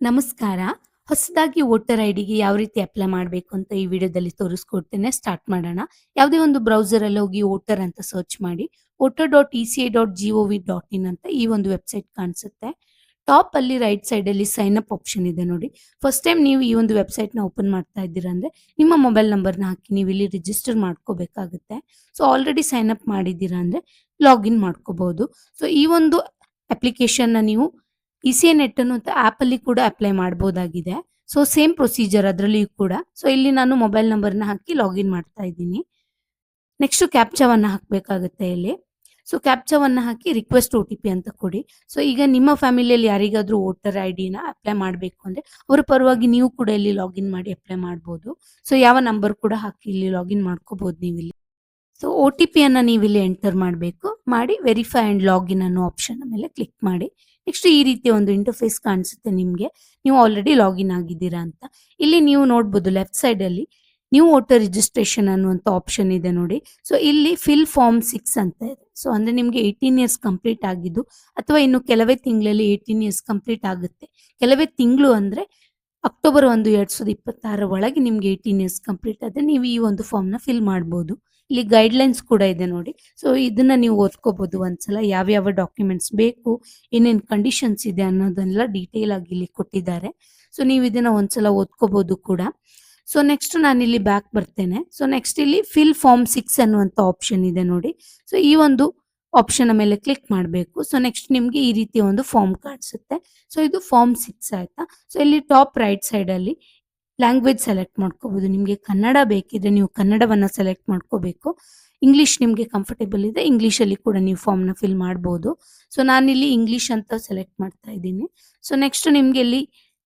ನಮಸ್ಕಾರ. ಹೊಸದಾಗಿ ವೋಟರ್ ಐಡಿಗೆ ಯಾವ ರೀತಿ ಅಪ್ಲೈ ಮಾಡಬೇಕು ಅಂತ ಈ ವಿಡಿಯೋದಲ್ಲಿ ತೋರಿಸ್ಕೊಡ್ತೇನೆ. ಸ್ಟಾರ್ಟ್ ಮಾಡೋಣ. ಯಾವುದೇ ಒಂದು ಬ್ರೌಸರಲ್ಲಿ ಹೋಗಿ ವೋಟರ್ ಅಂತ ಸರ್ಚ್ ಮಾಡಿ. voter.eca.gov.in ಅಂತ ಈ ಒಂದು ವೆಬ್ಸೈಟ್ ಕಾಣಿಸುತ್ತೆ. ಟಾಪ್ ಅಲ್ಲಿ ರೈಟ್ ಸೈಡ್ ಅಲ್ಲಿ ಸೈನ್ ಅಪ್ ಆಪ್ಷನ್ ಇದೆ ನೋಡಿ. ಫಸ್ಟ್ ಟೈಮ್ ನೀವು ಈ ಒಂದು ವೆಬ್ಸೈಟ್ ನ ಓಪನ್ ಮಾಡ್ತಾ ಇದ್ದೀರಾ ಅಂದ್ರೆ ನಿಮ್ಮ ಮೊಬೈಲ್ ನಂಬರ್ನ ಹಾಕಿ ನೀವು ಇಲ್ಲಿ ರಿಜಿಸ್ಟರ್ ಮಾಡ್ಕೋಬೇಕಾಗುತ್ತೆ. ಸೊ ಆಲ್ರೆಡಿ ಸೈನ್ ಅಪ್ ಮಾಡಿದ್ದೀರಾ ಅಂದ್ರೆ ಲಾಗಿನ್ ಮಾಡ್ಕೋಬಹುದು. ಸೊ ಈ ಒಂದು ಅಪ್ಲಿಕೇಶನ್ ನ ನೀವು ಇಸಿಎ ನೆಟ್ ಅನ್ನುವಂಥ ಆಪ್ ಅಲ್ಲಿ ಕೂಡ ಅಪ್ಲೈ ಮಾಡಬಹುದಾಗಿದೆ. ಸೊ ಸೇಮ್ ಪ್ರೊಸೀಜರ್ ಅದರಲ್ಲಿಯೂ ಕೂಡ. ಸೊ ಇಲ್ಲಿ ನಾನು ಮೊಬೈಲ್ ನಂಬರ್ನ ಹಾಕಿ ಲಾಗಿನ್ ಮಾಡ್ತಾ ಇದ್ದೀನಿ. ನೆಕ್ಸ್ಟ್ ಕ್ಯಾಪ್ಚಾವನ್ನ ಹಾಕಬೇಕಾಗುತ್ತೆ ಇಲ್ಲಿ. ಸೊ ಕ್ಯಾಪ್ಚಾವನ್ನ ಹಾಕಿ ರಿಕ್ವೆಸ್ಟ್ OTP ಅಂತ ಕೊಡಿ. ಸೊ ಈಗ ನಿಮ್ಮ ಫ್ಯಾಮಿಲಿಯಲ್ಲಿ ಯಾರಿಗಾದ್ರೂ ವೋಟರ್ ಐಡಿನ ಅಪ್ಲೈ ಮಾಡಬೇಕು ಅಂದ್ರೆ ಅವರ ಪರವಾಗಿ ನೀವು ಕೂಡ ಇಲ್ಲಿ ಲಾಗಿನ್ ಮಾಡಿ ಅಪ್ಲೈ ಮಾಡಬಹುದು. ಸೊ ಯಾವ ನಂಬರ್ ಕೂಡ ಹಾಕಿ ಇಲ್ಲಿ ಲಾಗಿನ್ ಮಾಡ್ಕೋಬಹುದು ನೀವು ಇಲ್ಲಿ. ಸೊ OTP ಅನ್ನ ನೀವು ಇಲ್ಲಿ ಎಂಟರ್ ಮಾಡಬೇಕು. ಮಾಡಿ ವೆರಿಫೈ ಅಂಡ್ ಲಾಗಿನ್ ಅನ್ನೋ ಆಪ್ಷನ್ ಮೇಲೆ ಕ್ಲಿಕ್ ಮಾಡಿ. ನೆಕ್ಸ್ಟ್ ಈ ರೀತಿ ಒಂದು ಇಂಟರ್ಫೇಸ್ ಕಾಣಿಸುತ್ತೆ ನಿಮಗೆ. ನೀವು ಆಲ್ರೆಡಿ ಲಾಗಿನ್ ಆಗಿದ್ದೀರಾ ಅಂತ. ಇಲ್ಲಿ ನೀವು ನೋಡ್ಬೋದು ಲೆಫ್ಟ್ ಸೈಡ್ ಅಲ್ಲಿ ನ್ಯೂ ವೋಟರ್ ರಿಜಿಸ್ಟ್ರೇಷನ್ ಅನ್ನುವಂಥ ಆಪ್ಷನ್ ಇದೆ ನೋಡಿ. ಸೊ ಇಲ್ಲಿ ಫಿಲ್ ಫಾರ್ಮ್ 6 ಅಂತ ಇದೆ. ಸೊ ಅಂದ್ರೆ ನಿಮಗೆ 18 ಇಯರ್ಸ್ ಕಂಪ್ಲೀಟ್ ಆಗಿದ್ದು ಅಥವಾ ಇನ್ನು ಕೆಲವೇ ತಿಂಗಳಲ್ಲಿ 18 ಇಯರ್ಸ್ ಕಂಪ್ಲೀಟ್ ಆಗುತ್ತೆ. ಕೆಲವೇ ತಿಂಗಳು ಅಂದ್ರೆ ಅಕ್ಟೋಬರ್ 1, 2026 ಒಳಗೆ ನಿಮ್ಗೆ 18 ಇಯರ್ಸ್ ಕಂಪ್ಲೀಟ್ ಆದ್ರೆ ನೀವು ಈ ಒಂದು ಫಾರ್ಮ್ ನ ಫಿಲ್ ಮಾಡಬಹುದು. ಇಲ್ಲಿ ಗೈಡ್ಲೈನ್ಸ್ ಕೂಡ ಇದೆ ನೋಡಿ. ಸೊ ಇದನ್ನ ನೀವು ಓದ್ಕೋಬಹುದು ಒಂದ್ಸಲ. ಯಾವ್ಯಾವ ಡಾಕ್ಯುಮೆಂಟ್ಸ್ ಬೇಕು, ಏನೇನ್ ಕಂಡೀಷನ್ಸ್ ಇದೆ ಅನ್ನೋದನ್ನೆಲ್ಲ ಡೀಟೇಲ್ ಆಗಿ ಇಲ್ಲಿ ಕೊಟ್ಟಿದ್ದಾರೆ. ಸೊ ನೀವು ಇದನ್ನ ಒಂದ್ಸಲ ಓದ್ಕೋಬಹುದು ಕೂಡ. ಸೊ ನೆಕ್ಸ್ಟ್ ನಾನು ಇಲ್ಲಿ ಬ್ಯಾಕ್ ಬರ್ತೇನೆ. ಸೊ ನೆಕ್ಸ್ಟ್ ಇಲ್ಲಿ ಫಿಲ್ ಫಾರ್ಮ್ 6 ಅನ್ನುವಂಥ ಆಪ್ಷನ್ ಇದೆ ನೋಡಿ. ಸೊ ಈ ಒಂದು ಆಪ್ಷನ್ ಮೇಲೆ ಕ್ಲಿಕ್ ಮಾಡಬೇಕು. ಸೊ ನೆಕ್ಸ್ಟ್ ನಿಮ್ಗೆ ಈ ರೀತಿ ಒಂದು ಫಾರ್ಮ್ ಕಾಣಿಸುತ್ತೆ. ಸೊ ಇದು ಫಾರ್ಮ್ 6 ಆಯ್ತಾ. ಸೊ ಇಲ್ಲಿ ಟಾಪ್ ರೈಟ್ ಸೈಡ್ ಅಲ್ಲಿ ಲ್ಯಾಂಗ್ವೇಜ್ ಸೆಲೆಕ್ಟ್ ಮಾಡ್ಕೋಬಹುದು. ನಿಮಗೆ ಕನ್ನಡ ಬೇಕಿದ್ರೆ ನೀವು ಕನ್ನಡವನ್ನ ಸೆಲೆಕ್ಟ್ ಮಾಡ್ಕೋಬೇಕು. ಇಂಗ್ಲಿಷ್ ನಿಮಗೆ ಕಂಫರ್ಟೇಬಲ್ ಇದೆ ಇಂಗ್ಲಿಷ್ ಅಲ್ಲಿ ಕೂಡ ನೀವು ಫಾರ್ಮ್ ನ ಫಿಲ್ ಮಾಡಬಹುದು. ಸೊ ನಾನಿಲ್ಲಿ ಇಂಗ್ಲಿಷ್ ಅಂತ ಸೆಲೆಕ್ಟ್ ಮಾಡ್ತಾ ಇದ್ದೀನಿ. ಸೊ ನೆಕ್ಸ್ಟ್ ನಿಮ್ಗೆ ಇಲ್ಲಿ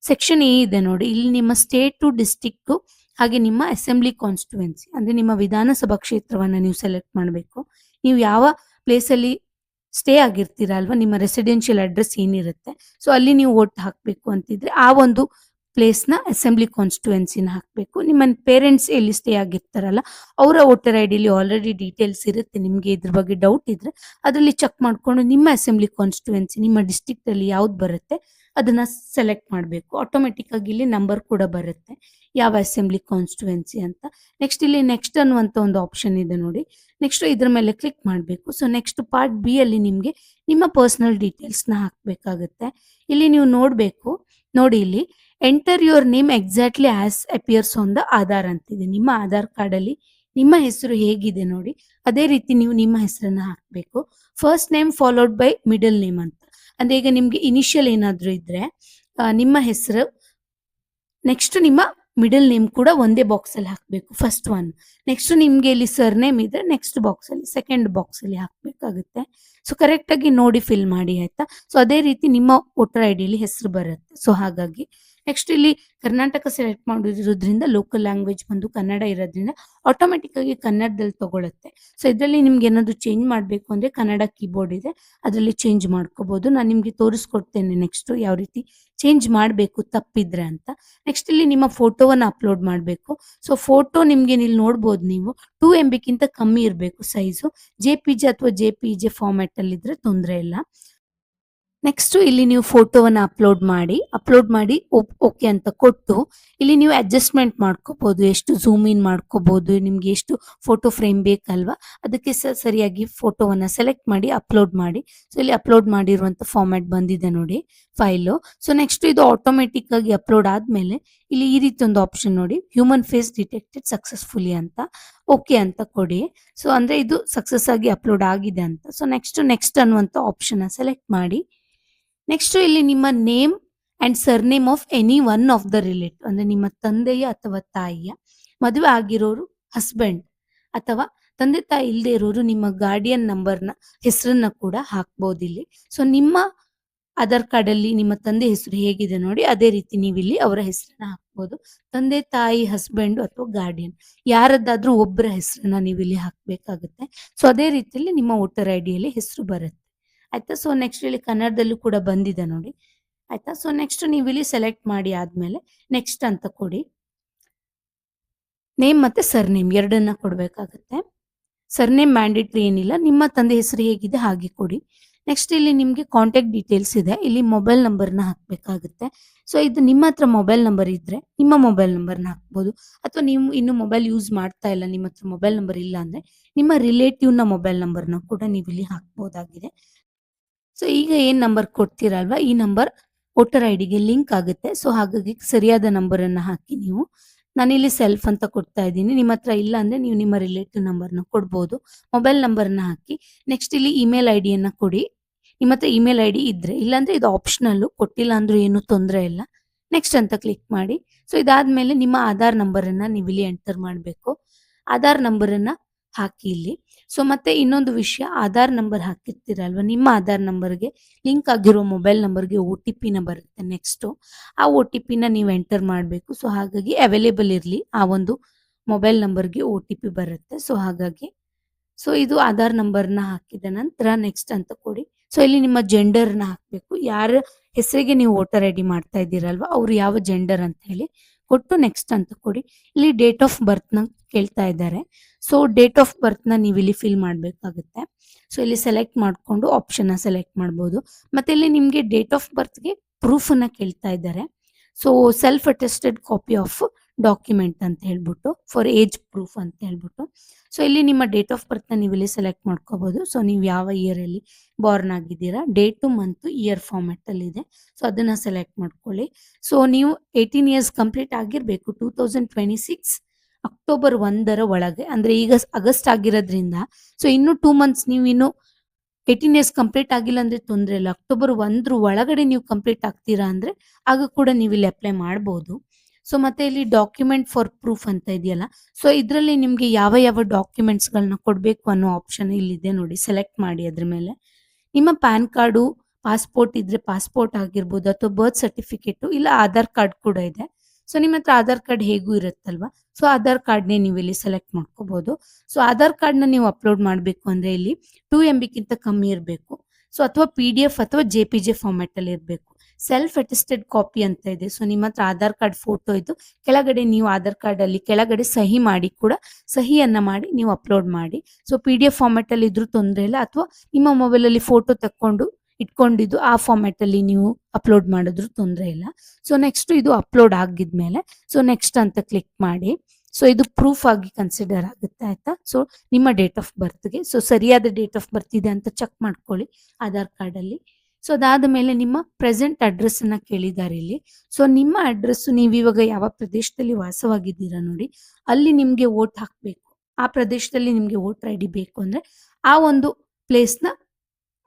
ಸೆಕ್ಷನ್ ಎ ಇದೆ ನೋಡಿ. ಇಲ್ಲಿ ನಿಮ್ಮ ಸ್ಟೇಟು, ಡಿಸ್ಟಿಕ್ಟು ಹಾಗೆ ನಿಮ್ಮ ಅಸೆಂಬ್ಲಿ ಕಾನ್ಸ್ಟಿಟ್ಯೂನ್ಸಿ ಅಂದ್ರೆ ನಿಮ್ಮ ವಿಧಾನಸಭಾ ಕ್ಷೇತ್ರವನ್ನ ನೀವು ಸೆಲೆಕ್ಟ್ ಮಾಡಬೇಕು. ನೀವು ಯಾವ ಪ್ಲೇಸ್ ಅಲ್ಲಿ ಸ್ಟೇ ಆಗಿರ್ತೀರಾ ಅಲ್ವಾ, ನಿಮ್ಮ ರೆಸಿಡೆನ್ಷಿಯಲ್ ಅಡ್ರೆಸ್ ಏನಿರುತ್ತೆ ಸೊ ಅಲ್ಲಿ ನೀವು ವೋಟ್ ಹಾಕಬೇಕು ಅಂತಿದ್ರೆ ಆ ಒಂದು ಪ್ಲೇಸ್ ನ ಅಸೆಂಬ್ಲಿ ಕಾನ್ಸ್ಟಿಟ್ಯೂನ್ಸಿನ ಹಾಕಬೇಕು. ನಿಮ್ಮ ಪೇರೆಂಟ್ಸ್ ಎಲ್ಲಿ ಸ್ಟೇ ಆಗಿರ್ತಾರಲ್ಲ ಅವರ ವೋಟರ್ ಐಡಿಲಿ ಆಲ್ರೆಡಿ ಡೀಟೇಲ್ಸ್ ಇರುತ್ತೆ. ನಿಮ್ಗೆ ಇದ್ರ ಬಗ್ಗೆ ಡೌಟ್ ಇದ್ರೆ ಅದರಲ್ಲಿ ಚೆಕ್ ಮಾಡ್ಕೊಂಡು ನಿಮ್ಮ ಅಸೆಂಬ್ಲಿ ಕಾನ್ಸ್ಟಿಟ್ಯೂನ್ಸಿ ನಿಮ್ಮ ಡಿಸ್ಟ್ರಿಕ್ಟ್ ಅಲ್ಲಿ ಯಾವ್ದು ಬರುತ್ತೆ ಅದನ್ನ ಸೆಲೆಕ್ಟ್ ಮಾಡಬೇಕು. ಆಟೋಮೆಟಿಕ್ ಆಗಿ ಇಲ್ಲಿ ನಂಬರ್ ಕೂಡ ಬರುತ್ತೆ ಯಾವ ಅಸೆಂಬ್ಲಿ ಕಾನ್ಸ್ಟಿಟ್ಯೂನ್ಸಿ ಅಂತ. ನೆಕ್ಸ್ಟ್ ಇಲ್ಲಿ ನೆಕ್ಸ್ಟ್ ಅನ್ನುವಂಥ ಒಂದು ಆಪ್ಷನ್ ಇದೆ ನೋಡಿ. ನೆಕ್ಸ್ಟ್ ಇದ್ರ ಮೇಲೆ ಕ್ಲಿಕ್ ಮಾಡಬೇಕು. ಸೊ ನೆಕ್ಸ್ಟ್ ಪಾರ್ಟ್ ಬಿ ಅಲ್ಲಿ ನಿಮ್ಗೆ ನಿಮ್ಮ ಪರ್ಸನಲ್ ಡೀಟೇಲ್ಸ್ ನ ಹಾಕ್ಬೇಕಾಗುತ್ತೆ. ಇಲ್ಲಿ ನೀವು ನೋಡ್ಬೇಕು ನೋಡಿ. ಇಲ್ಲಿ enter your name exactly as appears on the Aadhaar ಅಂತಿದೆ. ನಿಮ್ಮ ಆಧಾರ್ ಕಾರ್ಡ್ ಅಲ್ಲಿ ನಿಮ್ಮ ಹೆಸರು ಹೇಗಿದೆ ನೋಡಿ ಅದೇ ರೀತಿ ನೀವು ನಿಮ್ಮ ಹೆಸರನ್ನ ಹಾಕ್ಬೇಕು. First name followed by middle name ಅಂತ. ಅಂದ್ರೆ ಈಗ ನಿಮ್ಗೆ ಇನಿಷಿಯಲ್ ಏನಾದ್ರು ಇದ್ರೆ ನಿಮ್ಮ ಹೆಸರು ನೆಕ್ಸ್ಟ್ ನಿಮ್ಮ ಮಿಡಲ್ ನೇಮ್ ಕೂಡ ಒಂದೇ ಬಾಕ್ಸ್ ಅಲ್ಲಿ ಹಾಕ್ಬೇಕು, ಫಸ್ಟ್ ಒನ್. ನೆಕ್ಸ್ಟ್ ನಿಮ್ಗೆ ಇಲ್ಲಿ ಸರ್ ನೇಮ್ ಇದ್ರೆ ನೆಕ್ಸ್ಟ್ ಬಾಕ್ಸ್ ಅಲ್ಲಿ ಸೆಕೆಂಡ್ ಬಾಕ್ಸ್ ಅಲ್ಲಿ ಹಾಕ್ಬೇಕಾಗುತ್ತೆ. ಸೊ ಕರೆಕ್ಟ್ ಆಗಿ ನೋಡಿ ಫಿಲ್ ಮಾಡಿ ಆಯ್ತಾ. ಸೊ ಅದೇ ರೀತಿ ನಿಮ್ಮ ವೋಟರ್ ಐಡಿಯಲ್ಲಿ ಹೆಸರು ಬರುತ್ತೆ. ಸೊ ಹಾಗಾಗಿ ನೆಕ್ಸ್ಟ್ ಇಲ್ಲಿ ಕರ್ನಾಟಕ ಸೆಲೆಕ್ಟ್ ಮಾಡಿರೋದ್ರಿಂದ ಲೋಕಲ್ ಲ್ಯಾಂಗ್ವೇಜ್ ಬಂದು ಕನ್ನಡ ಇರೋದ್ರಿಂದ ಆಟೋಮೆಟಿಕ್ ಆಗಿ ಕನ್ನಡದಲ್ಲಿ ತಗೊಳುತ್ತೆ. ಸೊ ಇದರಲ್ಲಿ ನಿಮ್ಗೆ ಏನಾದ್ರು ಚೇಂಜ್ ಮಾಡಬೇಕು ಅಂದ್ರೆ ಕನ್ನಡ ಕೀಬೋರ್ಡ್ ಇದೆ, ಅದರಲ್ಲಿ ಚೇಂಜ್ ಮಾಡ್ಕೋಬಹುದು. ನಾನು ನಿಮ್ಗೆ ತೋರಿಸ್ಕೊಡ್ತೇನೆ ನೆಕ್ಸ್ಟ್ ಯಾವ ರೀತಿ ಚೇಂಜ್ ಮಾಡಬೇಕು ತಪ್ಪಿದ್ರೆ ಅಂತ. ನೆಕ್ಸ್ಟ್ ಇಲ್ಲಿ ನಿಮ್ಮ ಫೋಟೋವನ್ನ ಅಪ್ಲೋಡ್ ಮಾಡಬೇಕು. ಸೊ ಫೋಟೋ ನಿಮ್ಗೆ ಇಲ್ಲಿ ನೋಡ್ಬೋದು ನೀವು 2 MB ಕಮ್ಮಿ ಇರಬೇಕು ಸೈಜು. JPG ಅಥವಾ JPG ಫಾರ್ಮ್ಯಾಟ್ ಅಲ್ಲಿ ಇದ್ರೆ ತೊಂದರೆ ಇಲ್ಲ. ನೆಕ್ಸ್ಟ್ ಇಲ್ಲಿ ನೀವು ಫೋಟೋವನ್ನ ಅಪ್ಲೋಡ್ ಮಾಡಿ ಓಕೆ ಅಂತ ಕೊಟ್ಟು ಇಲ್ಲಿ ನೀವು ಅಡ್ಜಸ್ಟ್ಮೆಂಟ್ ಮಾಡ್ಕೋಬಹುದು. ಎಷ್ಟು ಝೂಮ್ ಇನ್ ಮಾಡ್ಕೋಬಹುದು, ನಿಮ್ಗೆ ಎಷ್ಟು ಫೋಟೋ ಫ್ರೇಮ್ ಬೇಕಲ್ವಾ ಅದಕ್ಕೆ ಸರಿಯಾಗಿ ಫೋಟೋವನ್ನ ಸೆಲೆಕ್ಟ್ ಮಾಡಿ ಅಪ್ಲೋಡ್ ಮಾಡಿ. ಸೊ ಇಲ್ಲಿ ಅಪ್ಲೋಡ್ ಮಾಡಿರುವಂತ ಫಾರ್ಮ್ಯಾಟ್ ಬಂದಿದೆ ನೋಡಿ ಫೈಲು. ಸೊ ನೆಕ್ಸ್ಟ್ ಇದು ಆಟೋಮೆಟಿಕ್ ಆಗಿ ಅಪ್ಲೋಡ್ ಆದ್ಮೇಲೆ ಇಲ್ಲಿ ಈ ರೀತಿ ಒಂದು ಆಪ್ಷನ್ ನೋಡಿ, ಹ್ಯೂಮನ್ ಫೇಸ್ ಡಿಟೆಕ್ಟೆಡ್ ಸಕ್ಸಸ್ಫುಲಿ ಅಂತ ಓಕೆ ಅಂತ ಕೊಡಿ. ಸೊ ಅಂದ್ರೆ ಇದು ಸಕ್ಸಸ್ ಆಗಿ ಅಪ್ಲೋಡ್ ಆಗಿದೆ ಅಂತ. ಸೊ ನೆಕ್ಸ್ಟ್ ಅನ್ನುವಂತ ಆಪ್ಷನ್ ಸೆಲೆಕ್ಟ್ ಮಾಡಿ. ನೆಕ್ಸ್ಟ್ ಇಲ್ಲಿ ನಿಮ್ಮ name and surname of any one of the relative ಅಂದ್ರೆ ನಿಮ್ಮ ತಂದೆಯ ಅಥವಾ ತಾಯಿಯ, ಮದುವೆ ಆಗಿರೋರು ಹಸ್ಬೆಂಡ್ ಅಥವಾ ತಂದೆ ತಾಯಿ ಇಲ್ಲದೆ ಇರೋರು ನಿಮ್ಮ ಗಾರ್ಡಿಯನ್ ನಂಬರ್ನ ಹೆಸರನ್ನ ಕೂಡ ಹಾಕ್ಬಹುದು ಇಲ್ಲಿ. ಸೊ ನಿಮ್ಮ ಆಧಾರ್ ಕಾರ್ಡ್ ಅಲ್ಲಿ ನಿಮ್ಮ ತಂದೆ ಹೆಸರು ಹೇಗಿದೆ ನೋಡಿ ಅದೇ ರೀತಿ ನೀವು ಇಲ್ಲಿ ಅವರ ಹೆಸರನ್ನ ಹಾಕ್ಬಹುದು. ತಂದೆ ತಾಯಿ, ಹಸ್ಬೆಂಡ್ ಅಥವಾ ಗಾರ್ಡಿಯನ್ ಯಾರದ್ದಾದ್ರೂ ಒಬ್ಬರ ಹೆಸರನ್ನ ನೀವು ಇಲ್ಲಿ ಹಾಕ್ಬೇಕಾಗುತ್ತೆ. ಸೊ ಅದೇ ರೀತಿಯಲ್ಲಿ ನಿಮ್ಮ ವೋಟರ್ ಐಡಿಯಲ್ಲಿ ಹೆಸರು ಬರುತ್ತೆ ಆಯ್ತಾ. ಸೊ ನೆಕ್ಸ್ಟ್ ಇಲ್ಲಿ ಕನ್ನಡದಲ್ಲೂ ಕೂಡ ಬಂದಿದೆ ನೋಡಿ ಆಯ್ತಾ. ಸೊ ನೆಕ್ಸ್ಟ್ ನೀವು ಇಲ್ಲಿ ಸೆಲೆಕ್ಟ್ ಮಾಡಿ ಆದ್ಮೇಲೆ ನೆಕ್ಸ್ಟ್ ಅಂತ ಕೊಡಿ. ನೇಮ್ ಮತ್ತೆ ಸರ್ನೇಮ್ ಎರಡನ್ನ ಕೊಡ್ಬೇಕಾಗುತ್ತೆ. ಸರ್ನೇಮ್ ಮ್ಯಾಂಡೇಟ್ರಿ ಏನಿಲ್ಲ, ನಿಮ್ಮ ತಂದೆ ಹೆಸರು ಹೇಗಿದೆ ಹಾಗೆ ಕೊಡಿ. ನೆಕ್ಸ್ಟ್ ಇಲ್ಲಿ ನಿಮಗೆ ಕಾಂಟ್ಯಾಕ್ಟ್ ಡೀಟೇಲ್ಸ್ ಇದೆ. ಇಲ್ಲಿ ಮೊಬೈಲ್ ನಂಬರ್ನ ಹಾಕಬೇಕಾಗುತ್ತೆ. ಸೊ ಇದು ನಿಮ್ಮ ಹತ್ರ ಮೊಬೈಲ್ ನಂಬರ್ ಇದ್ರೆ ನಿಮ್ಮ ಮೊಬೈಲ್ ನಂಬರ್ನ ಹಾಕ್ಬೋದು. ಅಥವಾ ನೀವು ಇನ್ನು ಮೊಬೈಲ್ ಯೂಸ್ ಮಾಡ್ತಾ ಇಲ್ಲ, ನಿಮ್ಮ ಹತ್ರ ಮೊಬೈಲ್ ನಂಬರ್ ಇಲ್ಲ ಅಂದ್ರೆ ನಿಮ್ಮ ರಿಲೇಟಿವ್ನ ಮೊಬೈಲ್ ನಂಬರ್ನ ಕೂಡ ನೀವು ಇಲ್ಲಿ ಹಾಕ್ಬೋದಾಗಿದೆ. ಸೊ ಈಗ ಏನ್ ನಂಬರ್ ಕೊಡ್ತೀರಲ್ವಾ, ಈ ನಂಬರ್ ವೋಟರ್ ಐಡಿಗೆ ಲಿಂಕ್ ಆಗುತ್ತೆ. ಸೊ ಹಾಗಾಗಿ ಸರಿಯಾದ ನಂಬರನ್ನ ಹಾಕಿ ನೀವು. ನಾನಿಲ್ಲಿ ಸೆಲ್ಫ್ ಅಂತ ಕೊಡ್ತಾ ಇದ್ದೀನಿ. ನಿಮ್ಮ ಹತ್ರ ಇಲ್ಲ ಅಂದ್ರೆ ನೀವು ನಿಮ್ಮ ರಿಲೇಟಿವ್ ನಂಬರ್ನ ಕೊಡ್ಬೋದು. ಮೊಬೈಲ್ ನಂಬರ್ನ ಹಾಕಿ. ನೆಕ್ಸ್ಟ್ ಇಲ್ಲಿ ಇಮೇಲ್ ಐಡಿಯನ್ನ ಕೊಡಿ. ನಿಮ್ಮ ಹತ್ರ ಇಮೇಲ್ ಐಡಿ ಇದ್ರೆ, ಇಲ್ಲಾಂದ್ರೆ ಇದು ಆಪ್ಷನಲ್ಲು, ಕೊಟ್ಟಿಲ್ಲ ಅಂದ್ರೂ ಏನು ತೊಂದರೆ ಇಲ್ಲ. ನೆಕ್ಸ್ಟ್ ಅಂತ ಕ್ಲಿಕ್ ಮಾಡಿ. ಸೊ ಇದಾದ್ಮೇಲೆ ನಿಮ್ಮ ಆಧಾರ್ ನಂಬರನ್ನ ನೀವು ಇಲ್ಲಿ ಎಂಟರ್ ಮಾಡಬೇಕು. ಆಧಾರ್ ನಂಬರನ್ನ ಹಾಕಿ ಇಲ್ಲಿ. ಸೊ ಮತ್ತೆ ಇನ್ನೊಂದು ವಿಷಯ, ಆಧಾರ್ ನಂಬರ್ ಹಾಕಿರ್ತೀರಲ್ವಾ, ನಿಮ್ಮ ಆಧಾರ್ ನಂಬರ್ಗೆ ಲಿಂಕ್ ಆಗಿರೋ ಮೊಬೈಲ್ ನಂಬರ್ಗೆ OTPನ ಬರುತ್ತೆ. ನೆಕ್ಸ್ಟು ಆ OTPನ ನೀವು ಎಂಟರ್ ಮಾಡಬೇಕು. ಸೊ ಹಾಗಾಗಿ ಅವೈಲೇಬಲ್ ಇರಲಿ, ಆ ಒಂದು ಮೊಬೈಲ್ ನಂಬರ್ಗೆ OTP ಬರುತ್ತೆ. ಸೊ ಹಾಗಾಗಿ ಇದು ಆಧಾರ್ ನಂಬರ್ನ ಹಾಕಿದ ನಂತರ ನೆಕ್ಸ್ಟ್ ಅಂತ ಕೊಡಿ. ಸೊ ಇಲ್ಲಿ ನಿಮ್ಮ ಜೆಂಡರ್ನ ಹಾಕಬೇಕು. ಯಾರ ಹೆಸರಿಗೆ ನೀವು ವೋಟರ್ ಐಡಿ ಮಾಡ್ತಾ ಇದ್ದೀರಲ್ವಾ, ಅವ್ರು ಯಾವ ಜೆಂಡರ್ ಅಂತ ಹೇಳಿ ಕೊಟ್ಟು ನೆಕ್ಸ್ಟ್ ಅಂತ ಕೊಡಿ. ಇಲ್ಲಿ ಡೇಟ್ ಆಫ್ ಬರ್ತ್ನ ಕೇಳ್ತಾ ಇದ್ದಾರೆ. ಸೊ ಡೇಟ್ ಆಫ್ ಬರ್ತ್ನ ನೀವು ಇಲ್ಲಿ ಫಿಲ್ ಮಾಡಬೇಕಾಗುತ್ತೆ. ಸೊ ಇಲ್ಲಿ ಸೆಲೆಕ್ಟ್ ಮಾಡಿಕೊಂಡು ಆಪ್ಷನ್ನ ಸೆಲೆಕ್ಟ್ ಮಾಡ್ಬೋದು. ಮತ್ತೆ ಇಲ್ಲಿ ನಿಮಗೆ ಡೇಟ್ ಆಫ್ ಬರ್ತ್ಗೆ ಪ್ರೂಫನ್ನ ಕೇಳ್ತಾ ಇದ್ದಾರೆ. So self attested copy of document ಅಂತ ಹೇಳ್ಬಿಟ್ಟು, ಫಾರ್ ಏಜ್ ಪ್ರೂಫ್ ಅಂತ ಹೇಳ್ಬಿಟ್ಟು. ಸೊ ಇಲ್ಲಿ ನಿಮ್ಮ ಡೇಟ್ ಆಫ್ ಬರ್ತ್ನ ನೀವು ಇಲ್ಲಿ ಸೆಲೆಕ್ಟ್ ಮಾಡ್ಕೋಬಹುದು. ಸೊ ನೀವು ಯಾವ ಇಯರಲ್ಲಿ ಬಾರ್ನ್ ಆಗಿದ್ದೀರಾ, ಡೇಟು ಮಂತು ಇಯರ್ ಫಾರ್ಮೆಟ್ ಅಲ್ಲಿ ಇದೆ. ಸೊ ಅದನ್ನ ಸೆಲೆಕ್ಟ್ ಮಾಡ್ಕೊಳ್ಳಿ. ಸೊ ನೀವು 18 ಇಯರ್ಸ್ ಕಂಪ್ಲೀಟ್ ಆಗಿರಬೇಕು 2026 ಅಕ್ಟೋಬರ್ 1 ಒಳಗೆ. ಅಂದ್ರೆ ಈಗ ಆಗಸ್ಟ್ ಆಗಿರೋದ್ರಿಂದ ಸೊ ಇನ್ನು 2 ಮಂತ್ಸ್ ನೀವು ಇನ್ನು 18 ಇಯರ್ಸ್ ಕಂಪ್ಲೀಟ್ ಆಗಿಲ್ಲ ಅಂದ್ರೆ ತೊಂದರೆ ಇಲ್ಲ. ಅಕ್ಟೋಬರ್ 1 ಒಳಗಡೆ ನೀವು ಕಂಪ್ಲೀಟ್ ಆಗ್ತೀರಾ ಅಂದ್ರೆ ಆಗ ಕೂಡ ನೀವು ಇಲ್ಲಿ ಅಪ್ಲೈ ಮಾಡ್ಬೋದು. ಸೊ ಮತ್ತೆ ಇಲ್ಲಿ ಡಾಕ್ಯುಮೆಂಟ್ ಫಾರ್ ಪ್ರೂಫ್ ಅಂತ ಇದೆಯಲ್ಲ, ಸೊ ಇದರಲ್ಲಿ ನಿಮಗೆ ಯಾವ ಯಾವ ಡಾಕ್ಯುಮೆಂಟ್ಸ್ಗಳನ್ನ ಕೊಡಬೇಕು ಅನ್ನೋ ಆಪ್ಷನ್ ಇಲ್ಲಿದೆ ನೋಡಿ. ಸೆಲೆಕ್ಟ್ ಮಾಡಿ ಅದ್ರ ಮೇಲೆ. ನಿಮ್ಮ ಪ್ಯಾನ್ ಕಾರ್ಡು, ಪಾಸ್ಪೋರ್ಟ್ ಇದ್ರೆ ಪಾಸ್ಪೋರ್ಟ್ ಆಗಿರ್ಬೋದು, ಅಥವಾ ಬರ್ತ್ ಸರ್ಟಿಫಿಕೇಟು, ಇಲ್ಲ ಆಧಾರ್ ಕಾರ್ಡ್ ಕೂಡ ಇದೆ. ಸೊ ನಿಮ್ಮ ಹತ್ರ ಆಧಾರ್ ಕಾರ್ಡ್ ಹೇಗೂ ಇರುತ್ತಲ್ವಾ, ಸೊ ಆಧಾರ್ ಕಾರ್ಡ್ನೇ ನೀವು ಇಲ್ಲಿ ಸೆಲೆಕ್ಟ್ ಮಾಡ್ಕೋಬಹುದು. ಸೊ ಆಧಾರ್ ಕಾರ್ಡ್ನ ನೀವು ಅಪ್ಲೋಡ್ ಮಾಡಬೇಕು ಅಂದ್ರೆ ಇಲ್ಲಿ 2 MB ಕಮ್ಮಿ ಇರಬೇಕು. ಸೊ ಅಥವಾ PDF ಅಥವಾ JPG ಫಾರ್ಮ್ಯಾಟ್ ಅಲ್ಲಿ ಇರಬೇಕು. ಸೆಲ್ಫ್ ಅಟೆಸ್ಟೆಡ್ ಕಾಪಿ ಅಂತ ಇದೆ. ಸೊ ನಿಮ್ಮ ಹತ್ರ ಆಧಾರ್ ಕಾರ್ಡ್ ಫೋಟೋ ಇದ್ದು ಕೆಳಗಡೆ ನೀವು ಆಧಾರ್ ಕಾರ್ಡ್ ಅಲ್ಲಿ ಕೆಳಗಡೆ ಸಹಿ ಮಾಡಿ ಕೂಡ ಸಹಿಯನ್ನ ಮಾಡಿ ನೀವು ಅಪ್ಲೋಡ್ ಮಾಡಿ. ಸೊ PDF ಫಾರ್ಮ್ಯಾಟ್ ಅಲ್ಲಿ ಇದ್ರೂ ತೊಂದರೆ ಇಲ್ಲ, ಅಥವಾ ನಿಮ್ಮ ಮೊಬೈಲ್ ಅಲ್ಲಿ ಫೋಟೋ ತಕ್ಕೊಂಡು ಇಟ್ಕೊಂಡಿದ್ದು ಆ ಫಾರ್ಮ್ಯಾಟ್ ಅಲ್ಲಿ ನೀವು ಅಪ್ಲೋಡ್ ಮಾಡಿದ್ರು ತೊಂದರೆ ಇಲ್ಲ. ಸೊ ನೆಕ್ಸ್ಟ್ ಇದು ಅಪ್ಲೋಡ್ ಆಗಿದ್ಮೇಲೆ ಸೊ ನೆಕ್ಸ್ಟ್ ಅಂತ ಕ್ಲಿಕ್ ಮಾಡಿ. ಸೊ ಇದು ಪ್ರೂಫ್ ಆಗಿ ಕನ್ಸಿಡರ್ ಆಗುತ್ತೆ, ಆಯ್ತಾ. ಸೊ ನಿಮ್ಮ ಡೇಟ್ ಆಫ್ ಬರ್ತ್ಗೆ ಸೊ ಸರಿಯಾದ ಡೇಟ್ ಆಫ್ ಬರ್ತ್ ಇದೆ ಅಂತ ಚೆಕ್ ಮಾಡ್ಕೊಳ್ಳಿ ಆಧಾರ್ ಕಾರ್ಡ್ ಅಲ್ಲಿ. ಸೊ ಅದಾದ ಮೇಲೆ ನಿಮ್ಮ ಪ್ರೆಸೆಂಟ್ ಅಡ್ರೆಸ್ ಅನ್ನ ಕೇಳಿದ್ದಾರೆ ಇಲ್ಲಿ. ಸೊ ನಿಮ್ಮ ಅಡ್ರೆಸ್, ನೀವು ಇವಾಗ ಯಾವ ಪ್ರದೇಶದಲ್ಲಿ ವಾಸವಾಗಿದ್ದೀರಾ ನೋಡಿ, ಅಲ್ಲಿ ನಿಮ್ಗೆ ವೋಟ್ ಹಾಕ್ಬೇಕು. ಆ ಪ್ರದೇಶದಲ್ಲಿ ನಿಮ್ಗೆ ವೋಟರ್ ಐಡಿ ಬೇಕು ಅಂದ್ರೆ ಆ ಒಂದು ಪ್ಲೇಸ್ನ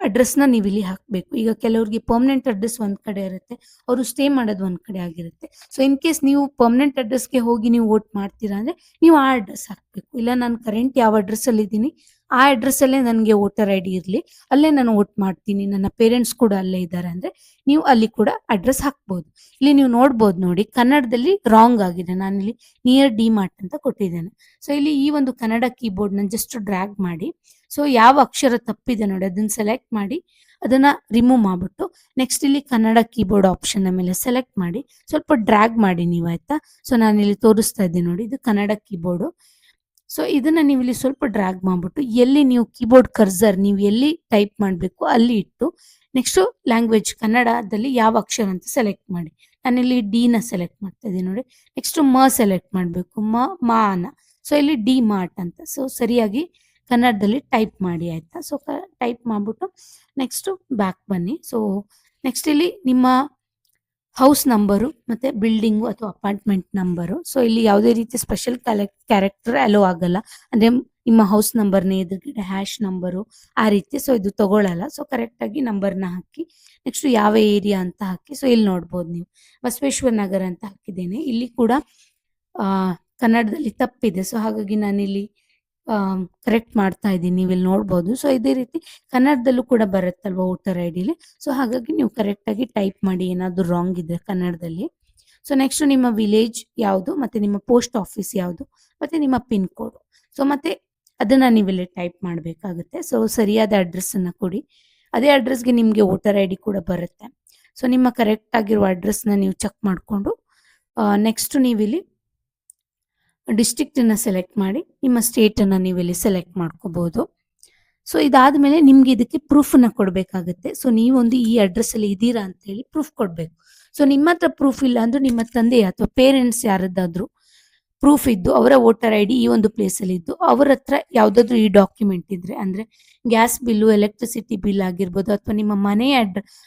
ಅಡ್ರೆಸ್ನ ನೀವು ಇಲ್ಲಿ ಹಾಕಬೇಕು. ಈಗ ಕೆಲವ್ರಿಗೆ ಪರ್ಮನೆಂಟ್ ಅಡ್ರೆಸ್ ಒಂದ್ ಕಡೆ ಇರುತ್ತೆ, ಅವರು ಸ್ಟೇ ಮಾಡೋದು ಒಂದ್ ಕಡೆ ಆಗಿರುತ್ತೆ. ಸೊ ಇನ್ ಕೇಸ್ ನೀವು ಪರ್ಮನೆಂಟ್ ಅಡ್ರೆಸ್ಗೆ ಹೋಗಿ ನೀವು ವೋಟ್ ಮಾಡ್ತೀರಾ ಅಂದ್ರೆ ನೀವು ಆ ಅಡ್ರೆಸ್ ಹಾಕಬೇಕು. ಇಲ್ಲ ನಾನು ಕರೆಂಟ್ ಯಾವ ಅಡ್ರೆಸ್ ಅಲ್ಲಿ ಇದ್ದೀನಿ ಆ ಅಡ್ರೆಸ್ ಅಲ್ಲೇ ನನಗೆ ವೋಟರ್ ಐಡಿ ಇರಲಿ, ಅಲ್ಲೇ ನಾನು ವೋಟ್ ಮಾಡ್ತೀನಿ, ನನ್ನ ಪೇರೆಂಟ್ಸ್ ಕೂಡ ಅಲ್ಲೇ ಇದ್ದಾರೆ ಅಂದ್ರೆ ನೀವು ಅಲ್ಲಿ ಕೂಡ ಅಡ್ರೆಸ್ ಹಾಕ್ಬೋದು. ಇಲ್ಲಿ ನೀವು ನೋಡ್ಬೋದು ನೋಡಿ, ಕನ್ನಡದಲ್ಲಿ ರಾಂಗ್ ಆಗಿದೆ. ನಾನಿಲ್ಲಿ ನಿಯರ್ ಡಿ ಮಾರ್ಟ್ ಅಂತ ಕೊಟ್ಟಿದ್ದೇನೆ. ಸೊ ಇಲ್ಲಿ ಈ ಒಂದು ಕನ್ನಡ ಕೀಬೋರ್ಡ್ ನ ಜಸ್ಟ್ ಡ್ರ್ಯಾಗ್ ಮಾಡಿ. ಸೊ ಯಾವ ಅಕ್ಷರ ತಪ್ಪಿದೆ ನೋಡಿ ಅದನ್ನ ಸೆಲೆಕ್ಟ್ ಮಾಡಿ ಅದನ್ನ ರಿಮೂವ್ ಮಾಡ್ಬಿಟ್ಟು ನೆಕ್ಸ್ಟ್ ಇಲ್ಲಿ ಕನ್ನಡ ಕೀಬೋರ್ಡ್ ಆಪ್ಷನ್ ಮೇಲೆ ಸೆಲೆಕ್ಟ್ ಮಾಡಿ ಸ್ವಲ್ಪ ಡ್ರ್ಯಾಗ್ ಮಾಡಿ ನೀವು, ಆಯ್ತಾ. ಸೊ ನಾನು ಇಲ್ಲಿ ತೋರಿಸ್ತಾ ಇದ್ದೀನಿ ನೋಡಿ, ಇದು ಕನ್ನಡ ಕೀಬೋರ್ಡು. ಸೊ ಇದನ್ನ ನೀವು ಇಲ್ಲಿ ಸ್ವಲ್ಪ ಡ್ರ್ಯಾಗ್ ಮಾಡ್ಬಿಟ್ಟು ಎಲ್ಲಿ ನೀವು ಕೀಬೋರ್ಡ್ ಕರ್ಸರ್ ನೀವು ಎಲ್ಲಿ ಟೈಪ್ ಮಾಡಬೇಕು ಅಲ್ಲಿ ಇಟ್ಟು ನೆಕ್ಸ್ಟ್ ಲ್ಯಾಂಗ್ವೇಜ್ ಕನ್ನಡದಲ್ಲಿ ಯಾವ ಅಕ್ಷರ ಅಂತ ಸೆಲೆಕ್ಟ್ ಮಾಡಿ. ನಾನಿಲ್ಲಿ ಡಿ ನ ಸೆಲೆಕ್ಟ್ ಮಾಡ್ತಾ ಇದ್ದೀನಿ ನೋಡಿ. ನೆಕ್ಸ್ಟ್ ಸೆಲೆಕ್ಟ್ ಮಾಡಬೇಕು, ಮಾನ. ಸೊ ಇಲ್ಲಿ ಡಿ ಮಾರ್ಟ್ ಅಂತ ಸೊ ಸರಿಯಾಗಿ ಕನ್ನಡದಲ್ಲಿ ಟೈಪ್ ಮಾಡಿ, ಆಯ್ತಾ. ಸೊ ಟೈಪ್ ಮಾಡ್ಬಿಟ್ಟು ನೆಕ್ಸ್ಟ್ ಬ್ಯಾಕ್ ಬನ್ನಿ. ಸೊ ನೆಕ್ಸ್ಟ್ ಇಲ್ಲಿ ನಿಮ್ಮ ಹೌಸ್ ನಂಬರು ಮತ್ತೆ ಬಿಲ್ಡಿಂಗು ಅಥವಾ ಅಪಾರ್ಟ್ಮೆಂಟ್ ನಂಬರು. ಸೊ ಇಲ್ಲಿ ಯಾವುದೇ ರೀತಿ ಸ್ಪೆಷಲ್ ಕ್ಯಾರೆಕ್ಟರ್ ಅಲೋ ಆಗಲ್ಲ. ಅಂದ್ರೆ ನಿಮ್ಮ ಹೌಸ್ ನಂಬರ್ನ ಎದುರುಗಡೆ ಹ್ಯಾಶ್ ನಂಬರು ಆ ರೀತಿ ಸೊ ಇದು ತಗೊಳ್ಳಲ್ಲ. ಸೊ ಕರೆಕ್ಟ್ ಆಗಿ ನಂಬರ್ನ ಹಾಕಿ ನೆಕ್ಸ್ಟ್ ಯಾವ ಏರಿಯಾ ಅಂತ ಹಾಕಿ. ಸೊ ಇಲ್ಲಿ ನೋಡ್ಬೋದು ನೀವು ಬಸವೇಶ್ವರ ನಗರ ಅಂತ ಹಾಕಿದ್ದೇನೆ. ಇಲ್ಲಿ ಕೂಡ ಕನ್ನಡದಲ್ಲಿ ತಪ್ಪಿದೆ. ಸೊ ಹಾಗಾಗಿ ನಾನಿಲ್ಲಿ ಕರೆಕ್ಟ್ ಮಾಡ್ತಾ ಇದ್ದೀನಿ, ನೀವು ಇಲ್ಲಿ ನೋಡ್ಬೋದು. ಸೊ ಇದೇ ರೀತಿ ಕನ್ನಡದಲ್ಲೂ ಕೂಡ ಬರುತ್ತಲ್ವ ವೋಟರ್ ಐಡಿಲಿ. ಸೊ ಹಾಗಾಗಿ ನೀವು ಕರೆಕ್ಟ್ ಆಗಿ ಟೈಪ್ ಮಾಡಿ ಏನಾದ್ರು ರಾಂಗ್ ಇದ್ರೆ ಕನ್ನಡದಲ್ಲಿ. ಸೊ ನೆಕ್ಸ್ಟ್ ನಿಮ್ಮ ವಿಲೇಜ್ ಯಾವುದು, ಮತ್ತೆ ನಿಮ್ಮ ಪೋಸ್ಟ್ ಆಫೀಸ್ ಯಾವುದು, ಮತ್ತೆ ನಿಮ್ಮ ಪಿನ್ ಕೋಡ್. ಸೊ ಮತ್ತೆ ಅದನ್ನ ನೀವಿಲ್ಲಿ ಟೈಪ್ ಮಾಡಬೇಕಾಗುತ್ತೆ. ಸೊ ಸರಿಯಾದ ಅಡ್ರೆಸ್ ಅನ್ನ ಕೊಡಿ. ಅದೇ ಅಡ್ರೆಸ್ಗೆ ನಿಮಗೆ ವೋಟರ್ ಐಡಿ ಕೂಡ ಬರುತ್ತೆ. ಸೊ ನಿಮ್ಮ ಕರೆಕ್ಟ್ ಆಗಿರುವ ಅಡ್ರೆಸ್ನ ನೀವು ಚೆಕ್ ಮಾಡಿಕೊಂಡು ನೆಕ್ಸ್ಟ್ ನೀವಿಲ್ಲಿ ಡಿಸ್ಟ್ರಿಕ್ಟ್ ಅನ್ನ ಸೆಲೆಕ್ಟ್ ಮಾಡಿ ನಿಮ್ಮ ಸ್ಟೇಟ್ ಅನ್ನ ನೀವು ಇಲ್ಲಿ ಸೆಲೆಕ್ಟ್ ಮಾಡ್ಕೋಬಹುದು. ಸೊ ಇದಾದ್ಮೇಲೆ ನಿಮ್ಗೆ ಇದಕ್ಕೆ ಪ್ರೂಫನ್ನ ಕೊಡಬೇಕಾಗುತ್ತೆ. ಸೊ ನೀವೊಂದು ಈ ಅಡ್ರೆಸ್ಸಲ್ಲಿ ಇದ್ದೀರಾ ಅಂತ ಹೇಳಿ ಪ್ರೂಫ್ ಕೊಡಬೇಕು. ಸೊ ನಿಮ್ಮ ಹತ್ರ ಪ್ರೂಫ್ ಇಲ್ಲ ಅಂದ್ರೆ ನಿಮ್ಮ ತಂದೆ ಅಥವಾ ಪೇರೆಂಟ್ಸ್ ಯಾರದ್ದಾದ್ರೂ ಪ್ರೂಫ್ ಇದ್ದು ಅವರ ವೋಟರ್ ಐ ಡಿ ಈ ಒಂದು ಪ್ಲೇಸಲ್ಲಿ ಇದ್ದು ಅವ್ರ ಹತ್ರ ಯಾವುದಾದ್ರೂ ಈ ಡಾಕ್ಯುಮೆಂಟ್ ಇದ್ರೆ ಅಂದ್ರೆ ಗ್ಯಾಸ್ ಬಿಲ್ಲು, ಎಲೆಕ್ಟ್ರಿಸಿಟಿ ಬಿಲ್ ಆಗಿರ್ಬೋದು, ಅಥವಾ ನಿಮ್ಮ ಮನೆ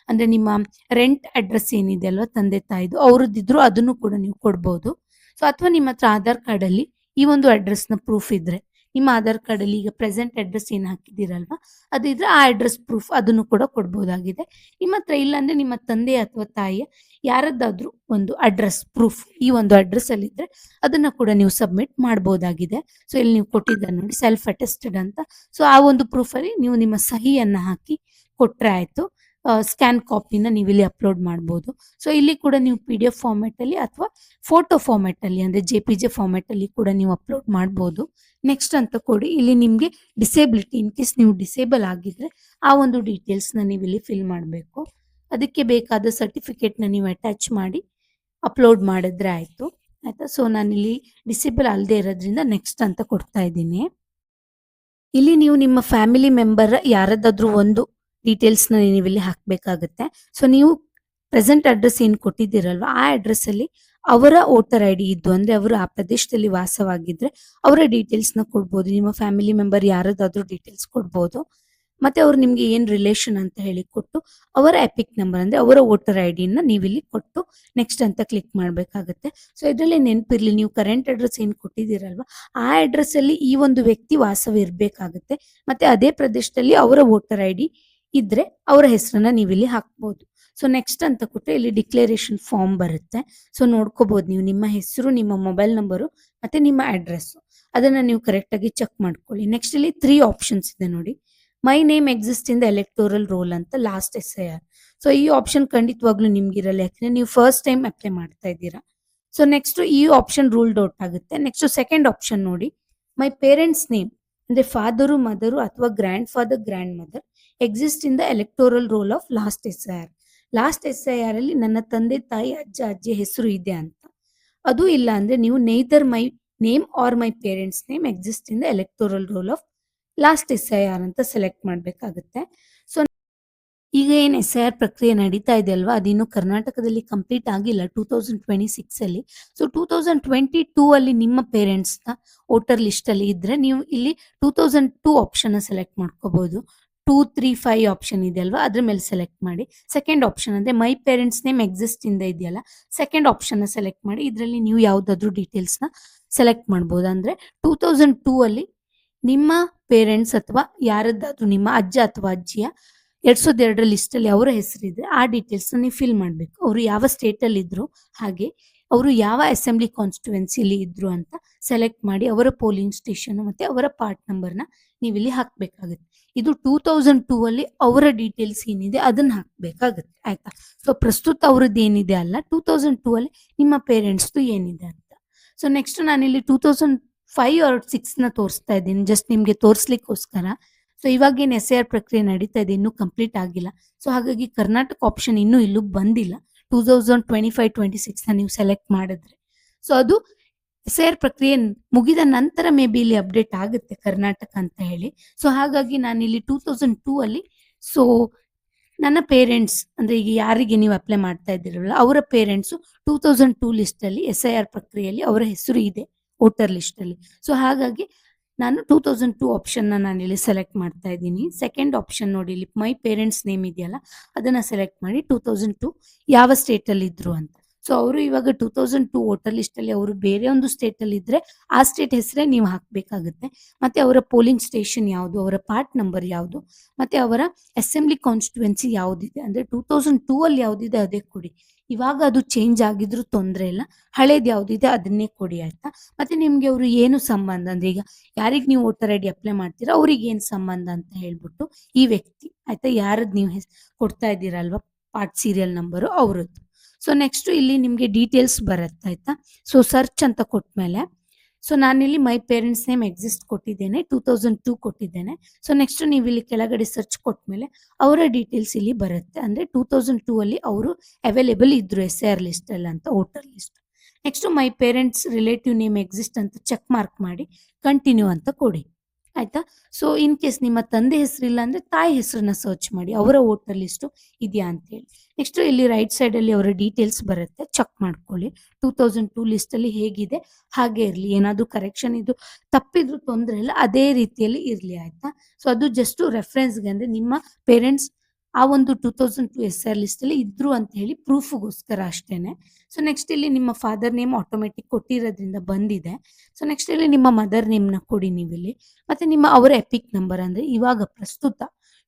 ಅಂದ್ರೆ ನಿಮ್ಮ ರೆಂಟ್ ಅಡ್ರೆಸ್ ಏನಿದೆ ಅಲ್ವಾ ತಂದೆ ತಾಯಿದು ಅವ್ರದ್ದಿದ್ರು ಅದನ್ನು ಕೂಡ ನೀವು ಕೊಡ್ಬೋದು. ಸೊ ಅಥವಾ ನಿಮ್ಮ ಹತ್ರ ಆಧಾರ್ ಕಾರ್ಡಲ್ಲಿ ಈ ಒಂದು ಅಡ್ರೆಸ್ನ ಪ್ರೂಫ್ ಇದ್ರೆ, ನಿಮ್ಮ ಆಧಾರ್ ಕಾರ್ಡಲ್ಲಿ ಈಗ ಪ್ರೆಸೆಂಟ್ ಅಡ್ರೆಸ್ ಏನು ಹಾಕಿದ್ದೀರಲ್ವಾ ಅದಿದ್ರೆ ಆ ಅಡ್ರೆಸ್ ಪ್ರೂಫ್ ಅದನ್ನು ಕೂಡ ಕೊಡ್ಬೋದಾಗಿದೆ. ನಿಮ್ಮ ಹತ್ರ ಇಲ್ಲ ಅಂದ್ರೆ ನಿಮ್ಮ ತಂದೆ ಅಥವಾ ತಾಯಿಯ ಯಾರದ್ದಾದ್ರೂ ಒಂದು ಅಡ್ರೆಸ್ ಪ್ರೂಫ್ ಈ ಒಂದು ಅಡ್ರೆಸ್ ಅಲ್ಲಿ ಇದ್ರೆ ಅದನ್ನ ಕೂಡ ನೀವು ಸಬ್ಮಿಟ್ ಮಾಡಬಹುದಾಗಿದೆ. ಸೊ ಇಲ್ಲಿ ನೀವು ಕೊಟ್ಟಿದ್ದಾರೆ ನೋಡಿ ಸೆಲ್ಫ್ ಅಟೆಸ್ಟೆಡ್ ಅಂತ. ಸೊ ಆ ಒಂದು ಪ್ರೂಫ್ ಅಲ್ಲಿ ನೀವು ನಿಮ್ಮ ಸಹಿಯನ್ನ ಹಾಕಿ ಕೊಟ್ರೆ ಆಯ್ತು. ಸ್ಕ್ಯಾನ್ ಕಾಪಿನ ನೀವು ಇಲ್ಲಿ ಅಪ್ಲೋಡ್ ಮಾಡ್ಬೋದು. ಸೊ ಇಲ್ಲಿ ಕೂಡ ನೀವು PDF ಫಾರ್ಮೆಟ್ ಅಲ್ಲಿ ಅಥವಾ ಫೋಟೋ ಫಾರ್ಮೆಟ್ ಅಲ್ಲಿ ಅಂದ್ರೆ JPG ಫಾರ್ಮೆಟ್ ಅಲ್ಲಿ ಕೂಡ ನೀವು ಅಪ್ಲೋಡ್ ಮಾಡ್ಬೋದು. ನೆಕ್ಸ್ಟ್ ಅಂತ ಕೊಡಿ, ಇಲ್ಲಿ ನಿಮ್ಗೆ ಡಿಸೇಬಿಲಿಟಿ ಇನ್ ಕೇಸ್ ನೀವು ಡಿಸೇಬಲ್ ಆಗಿದ್ರೆ ಆ ಒಂದು ಡೀಟೇಲ್ಸ್ ನ ನೀವು ಇಲ್ಲಿ ಫಿಲ್ ಮಾಡಬೇಕು. ಅದಕ್ಕೆ ಬೇಕಾದ ಸರ್ಟಿಫಿಕೇಟ್ನ ನೀವು ಅಟ್ಯಾಚ್ ಮಾಡಿ ಅಪ್ಲೋಡ್ ಮಾಡಿದ್ರೆ ಆಯ್ತು. ಆಯ್ತಾ. ಸೊ ನಾನಿಲ್ಲಿ ಡಿಸೇಬಲ್ ಅಲ್ಲದೆ ಇರೋದ್ರಿಂದ ನೆಕ್ಸ್ಟ್ ಅಂತ ಕೊಡ್ತಾ ಇದ್ದೀನಿ. ಇಲ್ಲಿ ನೀವು ನಿಮ್ಮ ಫ್ಯಾಮಿಲಿ ಮೆಂಬರ್ ಯಾರದ್ದಾದ್ರೂ ಒಂದು ಡೀಟೇಲ್ಸ್ನ ನೀವು ಇಲ್ಲಿ ಹಾಕಬೇಕಾಗುತ್ತೆ. ಸೊ ನೀವು ಪ್ರೆಸೆಂಟ್ ಅಡ್ರೆಸ್ ಏನು ಕೊಟ್ಟಿದ್ದೀರಲ್ವ ಆ ಅಡ್ರೆಸ್ ಅಲ್ಲಿ ಅವರ ವೋಟರ್ ಐ ಡಿ ಇದ್ದು ಅಂದ್ರೆ ಅವರು ಆ ಪ್ರದೇಶದಲ್ಲಿ ವಾಸವಾಗಿದ್ರೆ ಅವರ ಡೀಟೇಲ್ಸ್ನ ಕೊಡ್ಬೋದು. ನಿಮ್ಮ ಫ್ಯಾಮಿಲಿ ಮೆಂಬರ್ ಯಾರದಾದ್ರೂ ಡೀಟೇಲ್ಸ್ ಕೊಡ್ಬೋದು. ಮತ್ತೆ ಅವ್ರು ನಿಮ್ಗೆ ಏನ್ ರಿಲೇಷನ್ ಅಂತ ಹೇಳಿ ಕೊಟ್ಟು ಅವರ ಎಪಿಕ್ ನಂಬರ್ ಅಂದ್ರೆ ಅವರ ವೋಟರ್ ಐ ಡಿನ ನೀವಿಲ್ಲಿ ಕೊಟ್ಟು ನೆಕ್ಸ್ಟ್ ಅಂತ ಕ್ಲಿಕ್ ಮಾಡಬೇಕಾಗುತ್ತೆ. ಸೊ ಇದರಲ್ಲಿ ನೆನಪಿರ್ಲಿ, ನೀವು ಕರೆಂಟ್ ಅಡ್ರೆಸ್ ಏನು ಕೊಟ್ಟಿದ್ದೀರಲ್ವಾ ಆ ಅಡ್ರೆಸ್ ಅಲ್ಲಿ ಈ ಒಂದು ವ್ಯಕ್ತಿ ವಾಸವಿರ್ಬೇಕಾಗುತ್ತೆ. ಮತ್ತೆ ಅದೇ ಪ್ರದೇಶದಲ್ಲಿ ಅವರ ವೋಟರ್ ಐ ಡಿ ಇದ್ರೆ ಅವರ ಹೆಸರನ್ನ ನೀವಿಲ್ಲಿ ಹಾಕ್ಬೋದು. ಸೊ ನೆಕ್ಸ್ಟ್ ಅಂತ ಕೊಟ್ಟರೆ ಇಲ್ಲಿ ಡಿಕ್ಲರೇಷನ್ ಫಾರ್ಮ್ ಬರುತ್ತೆ. ಸೊ ನೋಡ್ಕೋಬಹುದು ನೀವು ನಿಮ್ಮ ಹೆಸರು, ನಿಮ್ಮ ಮೊಬೈಲ್ ನಂಬರು ಮತ್ತೆ ನಿಮ್ಮ ಅಡ್ರೆಸ್ ಅದನ್ನ ನೀವು ಕರೆಕ್ಟ್ ಆಗಿ ಚೆಕ್ ಮಾಡ್ಕೊಳ್ಳಿ. ನೆಕ್ಸ್ಟ್ ಇಲ್ಲಿ 3 ಆಪ್ಷನ್ಸ್ ಇದೆ ನೋಡಿ. My name exist in the electoral roll ಅಂತ ಲಾಸ್ಟ್ SIR. ಸೊ ಈ ಆಪ್ಷನ್ ಖಂಡಿತವಾಗ್ಲೂ ನಿಮ್ಗಿರಲ್ಲ, ಯಾಕಂದ್ರೆ ನೀವು ಫಸ್ಟ್ ಟೈಮ್ ಅಪ್ಲೈ ಮಾಡ್ತಾ ಇದ್ದೀರಾ. ಸೊ ನೆಕ್ಸ್ಟ್ ಈ ಆಪ್ಷನ್ ರೂಲ್ಡ್ ಔಟ್ ಆಗುತ್ತೆ. ನೆಕ್ಸ್ಟ್ ಸೆಕೆಂಡ್ ಆಪ್ಷನ್ ನೋಡಿ, ಮೈ ಪೇರೆಂಟ್ಸ್ ನೇಮ್ ಅಂದ್ರೆ ಫಾದರು, ಮದರು ಅಥವಾ grand father, grand mother exist in the electoral roll of last SIR. Last SIR ಅಲ್ಲಿ ನನ್ನ ತಂದೆ ತಾಯಿ ಅಜ್ಜ ಅಜ್ಜಿ ಹೆಸರು ಇದೆ ಅಂತ. ಅದು ಇಲ್ಲ ಅಂದ್ರೆ ನೀವು neither my name R my parents name exist in the electoral roll of last SIR ಅಂತ ಸೆಲೆಕ್ಟ್ ಮಾಡಬೇಕಾಗುತ್ತೆ. ಸೊ ಈಗ ಏನು SIR ಪ್ರಕ್ರಿಯೆ ನಡೀತಾ ಇದೆ ಅಲ್ವಾ ಅದಿನ್ನು ಕರ್ನಾಟಕದಲ್ಲಿ ಕಂಪ್ಲೀಟ್ ಆಗಿಲ್ಲ 2026 ಅಲ್ಲಿ. ಸೊ 2022 ಅಲ್ಲಿ ನಿಮ್ಮ ಪೇರೆಂಟ್ಸ್ನ ವೋಟರ್ ಲಿಸ್ಟ್ ಅಲ್ಲಿ ಇದ್ರೆ ನೀವು ಇಲ್ಲಿ 2002 ಆಪ್ಷನ್ ಸೆಲೆಕ್ಟ್ ಮಾಡ್ಕೋಬಹುದು. 2, 3, 5 ಆಪ್ಷನ್ ಇದೆ ಅಲ್ವಾ ಅದ್ರ ಮೇಲೆ ಸೆಲೆಕ್ಟ್ ಮಾಡಿ. ಸೆಕೆಂಡ್ ಆಪ್ಷನ್ ಅಂದ್ರೆ ಮೈ ಪೇರೆಂಟ್ಸ್ ನೇಮ್ ಎಕ್ಸಿಸ್ಟ್ ಇಂದ ಇದೆಯಲ್ಲ ಸೆಕೆಂಡ್ ಆಪ್ಷನ್ ಸೆಲೆಕ್ಟ್ ಮಾಡಿ. ಇದರಲ್ಲಿ ನೀವು ಯಾವ್ದಾದ್ರು ಡೀಟೇಲ್ಸ್ ನ ಸೆಲೆಕ್ಟ್ ಮಾಡ್ಬೋದು. ಅಂದ್ರೆ 2002 ಅಲ್ಲಿ ನಿಮ್ಮ ಪೇರೆಂಟ್ಸ್ ಅಥವಾ ಯಾರದ್ದಾದ್ರೂ ನಿಮ್ಮ ಅಜ್ಜ ಅಥವಾ ಅಜ್ಜಿಯ 2002 ಲಿಸ್ಟ್ ಅಲ್ಲಿ ಅವರ ಹೆಸರಿದ್ರೆ ಆ ಡೀಟೇಲ್ಸ್ ನೀವು ಫಿಲ್ ಮಾಡಬೇಕು. ಅವರು ಯಾವ ಸ್ಟೇಟ್ ಅಲ್ಲಿ ಇದ್ರು ಹಾಗೆ ಅವರು ಯಾವ ಅಸೆಂಬ್ಲಿ ಕಾನ್ಸ್ಟಿಟ್ಯೂನ್ಸಿಲಿ ಇದ್ರು ಅಂತ ಸೆಲೆಕ್ಟ್ ಮಾಡಿ ಅವರ ಪೋಲಿಂಗ್ ಸ್ಟೇಷನ್ ಮತ್ತೆ ಅವರ ಪಾರ್ಟ್ ನಂಬರ್ನ ನೀವು ಇಲ್ಲಿ ಹಾಕ್ಬೇಕಾಗುತ್ತೆ. ಇದು 2002 ಅಲ್ಲಿ ಅವರ ಡೀಟೇಲ್ಸ್ ಏನಿದೆ ಅದನ್ನ ಹಾಕ್ಬೇಕಾಗುತ್ತೆ. ಆಯ್ತಾ. ಸೊ ಪ್ರಸ್ತುತ ಅವ್ರದ್ದು ಏನಿದೆ ಅಲ್ಲ 2002 ಅಲ್ಲಿ ನಿಮ್ಮ ಪೇರೆಂಟ್ಸ್ದು ಏನಿದೆ ಅಂತ. ಸೊ ನೆಕ್ಸ್ಟ್ ನಾನಿಲ್ಲಿ 2005 or 6 ನ ತೋರಿಸ್ತಾ ಇದ್ದೀನಿ ಜಸ್ಟ್ ನಿಮ್ಗೆ ತೋರಿಸ್ಲಿಕ್ಕೋಸ್ಕರ. ಸೊ ಇವಾಗ ಏನು SIR ಪ್ರಕ್ರಿಯೆ ನಡೀತಾ ಇದೆ, ಇನ್ನೂ ಕಂಪ್ಲೀಟ್ ಆಗಿಲ್ಲ. ಸೊ ಹಾಗಾಗಿ ಕರ್ನಾಟಕ ಆಪ್ಷನ್ ಇನ್ನೂ ಇಲ್ಲೂ ಬಂದಿಲ್ಲ. 2025-26 ನ ನೀವು ಸೆಲೆಕ್ಟ್ ಮಾಡಿದ್ರೆ ಸೊ ಅದು SIR ಪ್ರಕ್ರಿಯೆ ಮುಗಿದ ನಂತರ ಮೇ ಬಿ ಇಲ್ಲಿ ಅಪ್ಡೇಟ್ ಆಗುತ್ತೆ ಕರ್ನಾಟಕ ಅಂತ ಹೇಳಿ. ಸೊ ಹಾಗಾಗಿ ನಾನಿಲ್ಲಿ 2002 ಅಲ್ಲಿ ಸೊ ನನ್ನ ಪೇರೆಂಟ್ಸ್ ಅಂದ್ರೆ ಈಗ ಯಾರಿಗೆ ನೀವು ಅಪ್ಲೈ ಮಾಡ್ತಾ ಇದ್ದೀರಲ್ಲ ಅವರ ಪೇರೆಂಟ್ಸು 2002 ಲಿಸ್ಟ್ ಅಲ್ಲಿ SIR ಪ್ರಕ್ರಿಯೆಯಲ್ಲಿ ಅವರ ಹೆಸರು ಇದೆ ವೋಟರ್ ಲಿಸ್ಟ್ ಅಲ್ಲಿ. ಸೊ ಹಾಗಾಗಿ ನಾನು 2002 ಆಪ್ಷನ್ ನಾನಿಲ್ಲಿ ಸೆಲೆಕ್ಟ್ ಮಾಡ್ತಾ ಇದ್ದೀನಿ. ಸೆಕೆಂಡ್ ಆಪ್ಷನ್ ನೋಡಿ ಇಲ್ಲಿ ಮೈ ಪೇರೆಂಟ್ಸ್ ನೇಮ್ ಇದೆಯಲ್ಲ ಅದನ್ನ ಸೆಲೆಕ್ಟ್ ಮಾಡಿ 2002 ಯಾವ ಸ್ಟೇಟ್ ಅಲ್ಲಿ ಇದ್ರು ಅಂತ. ಸೊ ಅವರು ಇವಾಗ 2002 ವೋಟರ್ ಲಿಸ್ಟ್ ಅಲ್ಲಿ ಅವರು ಬೇರೆ ಒಂದು ಸ್ಟೇಟ್ ಅಲ್ಲಿ ಇದ್ರೆ ಆ ಸ್ಟೇಟ್ ಹೆಸರೇ ನೀವು ಹಾಕ್ಬೇಕಾಗುತ್ತೆ. ಮತ್ತೆ ಅವರ ಪೋಲಿಂಗ್ ಸ್ಟೇಷನ್ ಯಾವುದು, ಅವರ ಪಾರ್ಟ್ ನಂಬರ್ ಯಾವುದು, ಮತ್ತೆ ಅವರ ಅಸೆಂಬ್ಲಿ ಕಾನ್ಸ್ಟಿಟ್ಯೂನ್ಸಿ ಯಾವ್ದಿದೆ ಅಂದ್ರೆ 2002 ಅಲ್ಲಿ ಯಾವ್ದಿದೆ ಅದೇ ಕೊಡಿ. ಇವಾಗ ಅದು ಚೇಂಜ್ ಆಗಿದ್ರು ತೊಂದರೆ ಇಲ್ಲ, ಹಳೇದು ಯಾವ್ದಿದೆ ಅದನ್ನೇ ಕೊಡಿ. ಆಯ್ತಾ. ಮತ್ತೆ ನಿಮ್ಗೆ ಅವರು ಏನು ಸಂಬಂಧ ಅಂದ್ರೆ ಈಗ ಯಾರಿಗೆ ನೀವು ವೋಟರ್ ಐ ಡಿ ಅಪ್ಲೈ ಮಾಡ್ತೀರಾ ಅವ್ರಿಗೆ ಏನ್ ಸಂಬಂಧ ಅಂತ ಹೇಳ್ಬಿಟ್ಟು ಈ ವ್ಯಕ್ತಿ ಆಯ್ತಾ ಯಾರದ್ ನೀವು ಕೊಡ್ತಾ ಇದ್ದೀರಲ್ವಾ ಪಾರ್ಟ್ ಸೀರಿಯಲ್ ನಂಬರು ಅವರದ್ದು. ಸೊ ನೆಕ್ಸ್ಟ್ ಇಲ್ಲಿ ನಿಮ್ಗೆ ಡೀಟೇಲ್ಸ್ ಬರುತ್ತೆ. ಆಯ್ತಾ. ಸೊ ಸರ್ಚ್ ಅಂತ ಕೊಟ್ಮೇಲೆ ಸೊ ನಾನಿಲ್ಲಿ ಮೈ ಪೇರೆಂಟ್ಸ್ ನೇಮ್ ಎಕ್ಸಿಸ್ಟ್ ಕೊಟ್ಟಿದ್ದೇನೆ, 2002 ಕೊಟ್ಟಿದ್ದೇನೆ. ಸೊ ನೆಕ್ಸ್ಟ್ ನೀವು ಇಲ್ಲಿ ಕೆಳಗಡೆ ಸರ್ಚ್ ಕೊಟ್ಮೇಲೆ ಅವರ ಡೀಟೇಲ್ಸ್ ಇಲ್ಲಿ ಬರುತ್ತೆ. ಅಂದ್ರೆ 2002 ಅಲ್ಲಿ ಅವರು ಅವೈಲೇಬಲ್ ಇದ್ರು SIR ಲಿಸ್ಟ್ ಅಲ್ಲಿ ಅಂತ voter list. Next my parents relative name exist ಅಂತ ಚೆಕ್ ಮಾರ್ಕ್ ಮಾಡಿ ಕಂಟಿನ್ಯೂ ಅಂತ ಕೊಡಿ. ಆಯ್ತಾ? ಸೊ ಇನ್ ಕೇಸ್ ನಿಮ್ಮ ತಂದೆ ಹೆಸರಿಲ್ಲ ಅಂದ್ರೆ ತಾಯಿ ಹೆಸರನ್ನ ಸರ್ಚ್ ಮಾಡಿ ಅವರ ವೋಟರ್ ಲಿಸ್ಟು ಇದೆಯಾ ಅಂತೇಳಿ. ನೆಕ್ಸ್ಟ್ ಇಲ್ಲಿ ರೈಟ್ ಸೈಡಲ್ಲಿ ಅವರ ಡೀಟೇಲ್ಸ್ ಬರುತ್ತೆ, ಚೆಕ್ ಮಾಡ್ಕೊಳ್ಳಿ. 2002 ಲಿಸ್ಟಲ್ಲಿ ಹೇಗಿದೆ ಹಾಗೆ ಇರಲಿ, ಏನಾದರೂ ಕರೆಕ್ಷನ್ ಇದು ತಪ್ಪಿದ್ರು ತೊಂದರೆ ಇಲ್ಲ, ಅದೇ ರೀತಿಯಲ್ಲಿ ಇರಲಿ ಆಯ್ತಾ. ಸೊ ಅದು ಜಸ್ಟ್ ರೆಫರೆನ್ಸ್ಗೆ, ಅಂದರೆ ನಿಮ್ಮ ಪೇರೆಂಟ್ಸ್ ಆ ಒಂದು 2002 SR ಲಿಸ್ಟಲ್ಲಿ ಇದ್ರು ಅಂತ ಹೇಳಿ ಪ್ರೂಫ್ಗೋಸ್ಕರ ಅಷ್ಟೇನೆ. ಸೊ ನೆಕ್ಸ್ಟ್ ಇಲ್ಲಿ ನಿಮ್ಮ ಫಾದರ್ ನೇಮ್ ಆಟೋಮೆಟಿಕ್ ಕೊಟ್ಟಿರೋದ್ರಿಂದ ಬಂದಿದೆ. ಸೊ ನೆಕ್ಸ್ಟ್ ಇಲ್ಲಿ ನಿಮ್ಮ ಮದರ್ ನೇಮ್ನ ಕೊಡಿ ನೀವಿಲ್ಲಿ, ಮತ್ತೆ ನಿಮ್ಮ ಅವರ ಎಪಿಕ್ ನಂಬರ್, ಅಂದರೆ ಇವಾಗ ಪ್ರಸ್ತುತ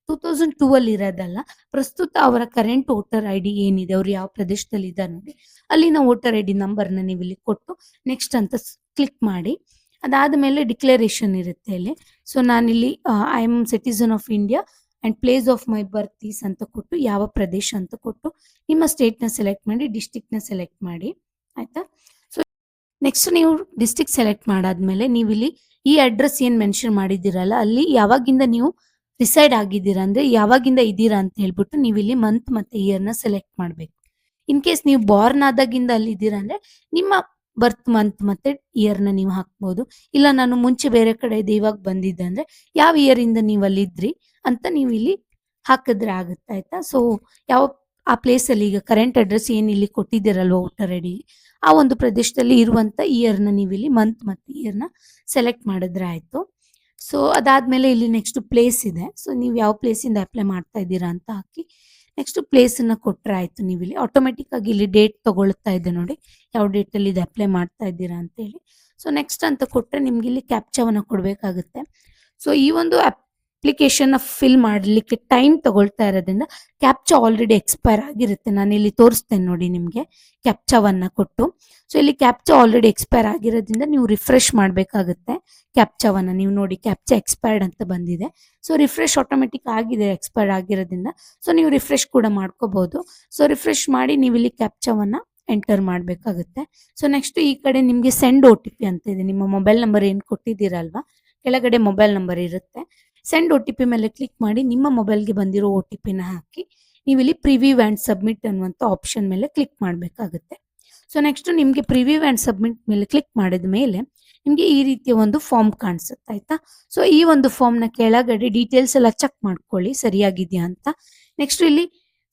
2002 ಅಲ್ಲಿ ಇರೋದಲ್ಲ, ಪ್ರಸ್ತುತ ಅವರ ಕರೆಂಟ್ ವೋಟರ್ ಐ ಡಿ ಏನಿದೆ, ಅವ್ರು ಯಾವ ಪ್ರದೇಶದಲ್ಲಿ ಇದ್ದಾರೆ ನೋಡಿ, ಅಲ್ಲಿನ ವೋಟರ್ ಐ ಡಿ ನಂಬರ್ನ ನೀವು ಇಲ್ಲಿ ಕೊಟ್ಟು ನೆಕ್ಸ್ಟ್ ಅಂತ ಕ್ಲಿಕ್ ಮಾಡಿ. ಅದಾದಮೇಲೆ ಡಿಕ್ಲರೇಷನ್ ಇರುತ್ತೆ ಇಲ್ಲಿ. ಸೊ ನಾನಿಲ್ಲಿ I am citizen of India and place of my birth is ಅಂತ ಕೊಟ್ಟು, ಯಾವ ಪ್ರದೇಶ ಅಂತ ಕೊಟ್ಟು ನಿಮ್ಮ ಸ್ಟೇಟ್ನ ಸೆಲೆಕ್ಟ್ ಮಾಡಿ, ಡಿಸ್ಟಿಕ್ನ ಸೆಲೆಕ್ಟ್ ಮಾಡಿ ಆಯಿತಾ. ಸೊ ನೆಕ್ಸ್ಟ್ ನೀವು ಡಿಸ್ಟಿಕ್ ಸೆಲೆಕ್ಟ್ ಮಾಡಾದ್ಮೇಲೆ ನೀವಿಲ್ಲಿ ಈ ಅಡ್ರೆಸ್ ಏನು ಮೆನ್ಷನ್ ಮಾಡಿದ್ದೀರಲ್ಲ, ಅಲ್ಲಿ ಯಾವಾಗಿಂದ ನೀವು ರಿಸೈಡ್ ಆಗಿದ್ದೀರಾ, ಅಂದರೆ ಯಾವಾಗಿಂದ ಇದ್ದೀರಾ ಅಂತ ಹೇಳ್ಬಿಟ್ಟು ನೀವು ಇಲ್ಲಿ ಮಂತ್ ಮತ್ತು ಇಯರ್ನ ಸೆಲೆಕ್ಟ್ ಮಾಡಬೇಕು. ಇನ್ ಕೇಸ್ ನೀವು ಬಾರ್ನ್ ಆದಾಗಿಂದ ಅಲ್ಲಿ ಇದ್ದೀರಾ ಅಂದರೆ ನಿಮ್ಮ ಬರ್ತ್ ಮಂತ್ ಮತ್ತು ಇಯರ್ನ ನೀವು ಹಾಕ್ಬೋದು. ಇಲ್ಲ ನಾನು ಮುಂಚೆ ಬೇರೆ ಕಡೆ ಇದೆ ಇವಾಗ ಬಂದಿದ್ದೆ ಅಂದರೆ ಯಾವ ಇಯರಿಂದ ನೀವು ಅಲ್ಲಿದ್ರಿ ಅಂತ ನೀವು ಇಲ್ಲಿ ಹಾಕಿದ್ರೆ ಆಗುತ್ತೆ ಆಯ್ತಾ. ಸೊ ಯಾವ ಆ ಪ್ಲೇಸಲ್ಲಿ ಈಗ ಕರೆಂಟ್ ಅಡ್ರೆಸ್ ಏನು ಇಲ್ಲಿ ಕೊಟ್ಟಿದ್ದೀರಲ್ವ ವೋಟರ್ ಐ ಡಿ, ಆ ಒಂದು ಪ್ರದೇಶದಲ್ಲಿ ಇರುವಂಥ ಇಯರ್ನ ನೀವು ಇಲ್ಲಿ ಮಂತ್ ಮತ್ತು ಇಯರ್ನ ಸೆಲೆಕ್ಟ್ ಮಾಡಿದ್ರೆ ಆಯಿತು. ಸೊ ಅದಾದಮೇಲೆ ಇಲ್ಲಿ ನೆಕ್ಸ್ಟ್ ಪ್ಲೇಸ್ ಇದೆ. ಸೊ ನೀವು ಯಾವ ಪ್ಲೇಸಿಂದ ಅಪ್ಲೈ ಮಾಡ್ತಾ ಇದ್ದೀರಾ ಅಂತ ಹಾಕಿ ನೆಕ್ಸ್ಟ್ ಪ್ಲೇಸನ್ನು ಕೊಟ್ಟರೆ ಆಯಿತು. ನೀವು ಇಲ್ಲಿ ಆಟೋಮೆಟಿಕ್ ಆಗಿ ಇಲ್ಲಿ ಡೇಟ್ ತಗೊಳ್ತಾ ಇದೆ ನೋಡಿ, ಯಾವ ಡೇಟಲ್ಲಿ ಇದು ಅಪ್ಲೈ ಮಾಡ್ತಾ ಇದ್ದೀರಾ ಅಂತೇಳಿ. ಸೊ ನೆಕ್ಸ್ಟ್ ಅಂತ ಕೊಟ್ಟರೆ ನಿಮ್ಗೆ ಇಲ್ಲಿ ಕ್ಯಾಪ್ಚಾವನ್ನು ಕೊಡಬೇಕಾಗುತ್ತೆ. ಸೊ ಈ ಒಂದು ಅಪ್ಲಿಕೇಶನ್ನ ಫಿಲ್ ಮಾಡಲಿಕ್ಕೆ ಟೈಮ್ ತಗೊಳ್ತಾ ಇರೋದ್ರಿಂದ ಕ್ಯಾಪ್ಚಾ ಆಲ್ರೆಡಿ ಎಕ್ಸ್ಪೈರ್ ಆಗಿರುತ್ತೆ. ನಾನು ಇಲ್ಲಿ ತೋರಿಸ್ತೇನೆ ನೋಡಿ ನಿಮಗೆ ಕ್ಯಾಪ್ಚಾವನ್ನು ಕೊಟ್ಟು. ಸೊ ಇಲ್ಲಿ ಕ್ಯಾಪ್ಚಾ ಆಲ್ರೆಡಿ ಎಕ್ಸ್ಪೈರ್ ಆಗಿರೋದ್ರಿಂದ ನೀವು ರಿಫ್ರೆಶ್ ಮಾಡಬೇಕಾಗುತ್ತೆ ಕ್ಯಾಪ್ಚಾವನ್ನು. ನೀವು ನೋಡಿ ಕ್ಯಾಪ್ಚಾ ಎಕ್ಸ್ಪೈರ್ಡ್ ಅಂತ ಬಂದಿದೆ. ಸೊ ರಿಫ್ರೆಶ್ ಆಟೋಮೆಟಿಕ್ ಆಗಿದೆ ಎಕ್ಸ್ಪೈರ್ ಆಗಿರೋದ್ರಿಂದ. ಸೊ ನೀವು ರಿಫ್ರೆಶ್ ಕೂಡ ಮಾಡ್ಕೋಬಹುದು. ಸೊ ರಿಫ್ರೆಶ್ ಮಾಡಿ ನೀವು ಇಲ್ಲಿ ಕ್ಯಾಪ್ಚಾವನ್ನು ಎಂಟರ್ ಮಾಡಬೇಕಾಗುತ್ತೆ. ಸೊ ನೆಕ್ಸ್ಟ್ ಈ ಕಡೆ ನಿಮಗೆ ಸೆಂಡ್ OTP ಅಂತ ಇದೆ. ನಿಮ್ಮ ಮೊಬೈಲ್ ನಂಬರ್ ಏನು ಕೊಟ್ಟಿದ್ದೀರಲ್ವಾ, ಕೆಳಗಡೆ ಮೊಬೈಲ್ ನಂಬರ್ ಇರುತ್ತೆ. ಸೆಂಡ್ OTP ಮೇಲೆ ಕ್ಲಿಕ್ ಮಾಡಿ ನಿಮ್ಮ ಮೊಬೈಲ್ಗೆ ಬಂದಿರೋ OTPನ ಹಾಕಿ ನೀವು ಇಲ್ಲಿ ಪ್ರಿವ್ಯೂ ಆ್ಯಂಡ್ ಸಬ್ಮಿಟ್ ಅನ್ನುವಂಥ ಆಪ್ಷನ್ ಮೇಲೆ ಕ್ಲಿಕ್ ಮಾಡಬೇಕಾಗುತ್ತೆ. ಸೊ ನೆಕ್ಸ್ಟ್ ನಿಮಗೆ ಪ್ರಿವ್ಯೂ ಆ್ಯಂಡ್ ಸಬ್ಮಿಟ್ ಮೇಲೆ ಕ್ಲಿಕ್ ಮಾಡಿದ ಮೇಲೆ ನಿಮಗೆ ಈ ರೀತಿಯ ಒಂದು ಫಾರ್ಮ್ ಕಾಣಿಸುತ್ತೆ ಆಯ್ತಾ. ಸೊ ಈ ಒಂದು ಫಾರ್ಮ್ನ ಕೆಳಗಡೆ ಡೀಟೇಲ್ಸ್ ಎಲ್ಲ ಚೆಕ್ ಮಾಡ್ಕೊಳ್ಳಿ ಸರಿಯಾಗಿದೆಯಾ ಅಂತ. ನೆಕ್ಸ್ಟ್ ಇಲ್ಲಿ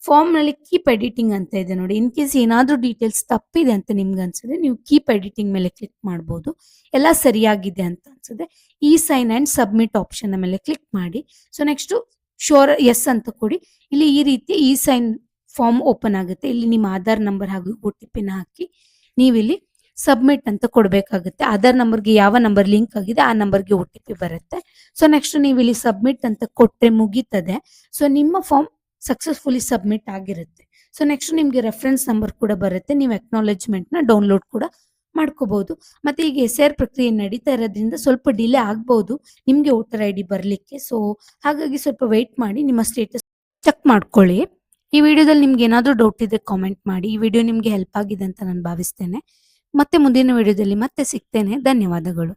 ಫಾರ್ಮ್ನಲ್ಲಿ ಕೀಪ್ ಎಡಿಟಿಂಗ್ ಅಂತ ಇದೆ ನೋಡಿ. ಇನ್ ಕೇಸ್ ಏನಾದರೂ ಡೀಟೇಲ್ಸ್ ತಪ್ಪಿದೆ ಅಂತ ನಿಮ್ಗೆ ಅನ್ಸಿದ್ರೆ ನೀವು ಕೀಪ್ ಎಡಿಟಿಂಗ್ ಮೇಲೆ ಕ್ಲಿಕ್ ಮಾಡ್ಬೋದು. ಎಲ್ಲ ಸರಿಯಾಗಿದೆ ಅಂತ ಅನ್ಸಿದ್ರೆ ಈ ಸೈನ್ ಆ್ಯಂಡ್ ಸಬ್ಮಿಟ್ ಆಪ್ಷನ್ ಮೇಲೆ ಕ್ಲಿಕ್ ಮಾಡಿ. ಸೊ ನೆಕ್ಸ್ಟು ಶೋರ್ ಎಸ್ ಅಂತ ಕೊಡಿ. ಇಲ್ಲಿ ಈ ರೀತಿ ಈ ಸೈನ್ ಫಾರ್ಮ್ ಓಪನ್ ಆಗುತ್ತೆ. ಇಲ್ಲಿ ನಿಮ್ಮ ಆಧಾರ್ ನಂಬರ್ ಹಾಗೂ OTPನ ಹಾಕಿ ನೀವಿಲ್ಲಿ ಸಬ್ಮಿಟ್ ಅಂತ ಕೊಡಬೇಕಾಗುತ್ತೆ. ಆಧಾರ್ ನಂಬರ್ಗೆ ಯಾವ ನಂಬರ್ ಲಿಂಕ್ ಆಗಿದೆ ಆ ನಂಬರ್ಗೆ OTP ಬರುತ್ತೆ. ಸೊ ನೆಕ್ಸ್ಟ್ ನೀವು ಇಲ್ಲಿ ಸಬ್ಮಿಟ್ ಅಂತ ಕೊಟ್ಟರೆ ಮುಗೀತದೆ. ಸೊ ನಿಮ್ಮ ಫಾರ್ಮ್ ಸಕ್ಸಸ್ಫುಲಿ ಸಬ್ಮಿಟ್ ಆಗಿರುತ್ತೆ. ಸೊ ನೆಕ್ಸ್ಟ್ ನಿಮಗೆ ರೆಫರೆನ್ಸ್ ನಂಬರ್ ಕೂಡ ಬರುತ್ತೆ. ನೀವು ಅಕ್ನಾಲೆಜ್ಮೆಂಟ್ನ ಡೌನ್ಲೋಡ್ ಕೂಡ ಮಾಡ್ಕೋಬಹುದು. ಮತ್ತೆ ಈಗ SR ಪ್ರಕ್ರಿಯೆ ನಡೀತಾ ಇರೋದ್ರಿಂದ ಸ್ವಲ್ಪ ಡಿಲೇ ಆಗ್ಬೋದು ನಿಮಗೆ ವೋಟರ್ ID ಬರಲಿಕ್ಕೆ. ಸೊ ಹಾಗಾಗಿ ಸ್ವಲ್ಪ ವೆಯ್ಟ್ ಮಾಡಿ, ನಿಮ್ಮ ಸ್ಟೇಟಸ್ ಚೆಕ್ ಮಾಡ್ಕೊಳ್ಳಿ. ಈ ವಿಡಿಯೋದಲ್ಲಿ ನಿಮ್ಗೆ ಏನಾದರೂ ಡೌಟ್ ಇದ್ರೆ ಕಾಮೆಂಟ್ ಮಾಡಿ. ಈ ವಿಡಿಯೋ ನಿಮಗೆ ಹೆಲ್ಪ್ ಆಗಿದೆ ಅಂತ ನಾನು ಭಾವಿಸ್ತೇನೆ. ಮತ್ತೆ ಮುಂದಿನ ವಿಡಿಯೋದಲ್ಲಿ ಮತ್ತೆ ಸಿಗ್ತೇನೆ. ಧನ್ಯವಾದಗಳು.